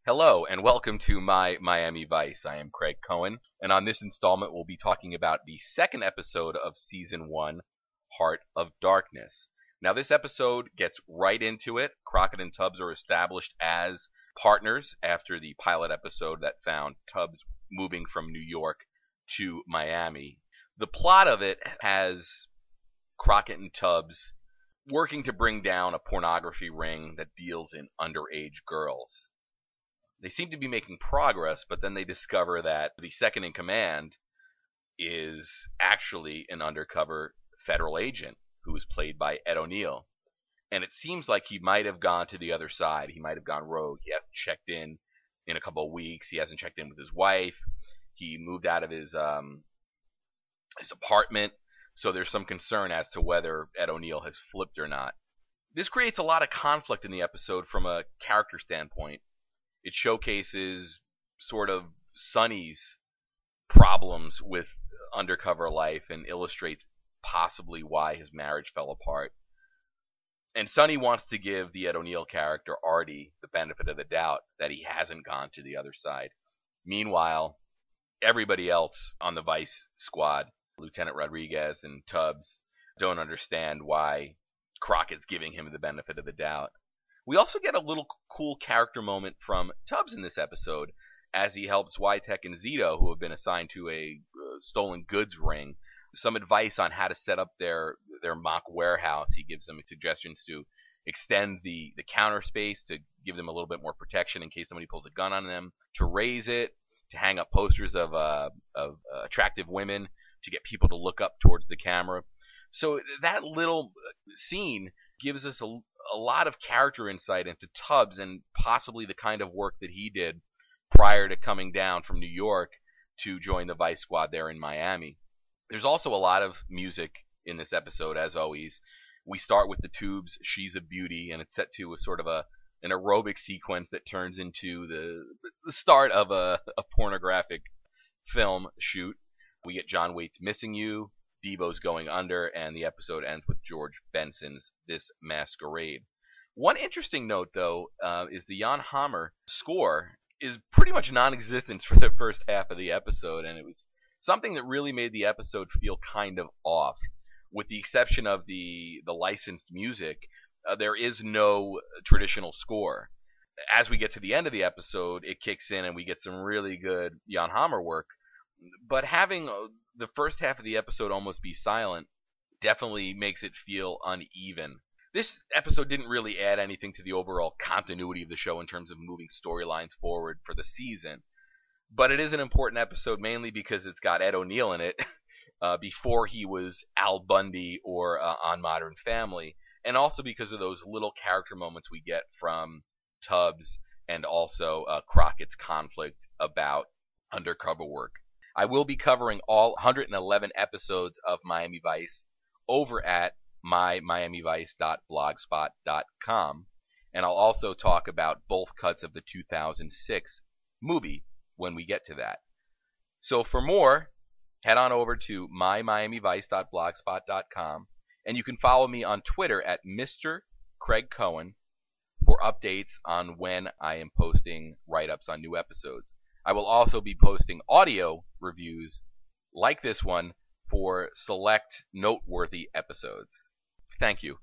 Hello and welcome to my Miami Vice. I am Craig Cohen, and on this installment we'll be talking about the second episode of Season 1, Heart of Darkness. Now this episode gets right into it. Crockett and Tubbs are established as partners after the pilot episode that found Tubbs moving from New York to Miami. The plot of it has Crockett and Tubbs working to bring down a pornography ring that deals in underage girls. They seem to be making progress, but then they discover that the second in command is actually an undercover federal agent who is played by Ed O'Neill. And it seems like he might have gone to the other side. He might have gone rogue. He hasn't checked in a couple of weeks. He hasn't checked in with his wife. He moved out of his apartment. So there's some concern as to whether Ed O'Neill has flipped or not. This creates a lot of conflict in the episode from a character standpoint. It showcases sort of Sonny's problems with undercover life and illustrates possibly why his marriage fell apart. And Sonny wants to give the Ed O'Neill character, Artie, the benefit of the doubt that he hasn't gone to the other side. Meanwhile, everybody else on the Vice squad, Lieutenant Rodriguez and Tubbs, don't understand why Crockett's giving him the benefit of the doubt. We also get a little cool character moment from Tubbs in this episode as he helps Witek and Zito, who have been assigned to a stolen goods ring, some advice on how to set up their mock warehouse. He gives them suggestions to extend the counter space to give them a little bit more protection in case somebody pulls a gun on them, to raise it, to hang up posters of attractive women, to get people to look up towards the camera. So that little scene gives us a lot of character insight into Tubbs and possibly the kind of work that he did prior to coming down from New York to join the Vice Squad there in Miami. There's also a lot of music in this episode, as always. We start with the Tubes' She's a Beauty, and it's set to a sort of an aerobic sequence that turns into the start of a pornographic film shoot. We get John Waite's Missing You, Devo's Going Under, and the episode ends with George Benson's This Masquerade. One interesting note, though, is the Jan Hammer score is pretty much non-existent for the first half of the episode, and it was something that really made the episode feel kind of off. With the exception of the licensed music, there is no traditional score. As we get to the end of the episode, it kicks in and we get some really good Jan Hammer work, but having the first half of the episode almost be silent definitely makes it feel uneven. This episode didn't really add anything to the overall continuity of the show in terms of moving storylines forward for the season, but it is an important episode mainly because it's got Ed O'Neill in it before he was Al Bundy or on Modern Family, and also because of those little character moments we get from Tubbs and also Crockett's conflict about undercover work. I will be covering all 111 episodes of Miami Vice over at mymiamivice.blogspot.com, and I'll also talk about both cuts of the 2006 movie when we get to that. So for more, head on over to mymiamivice.blogspot.com, and you can follow me on Twitter at Mr. Craig Cohen for updates on when I am posting write-ups on new episodes. I will also be posting audio reviews like this one for select noteworthy episodes. Thank you.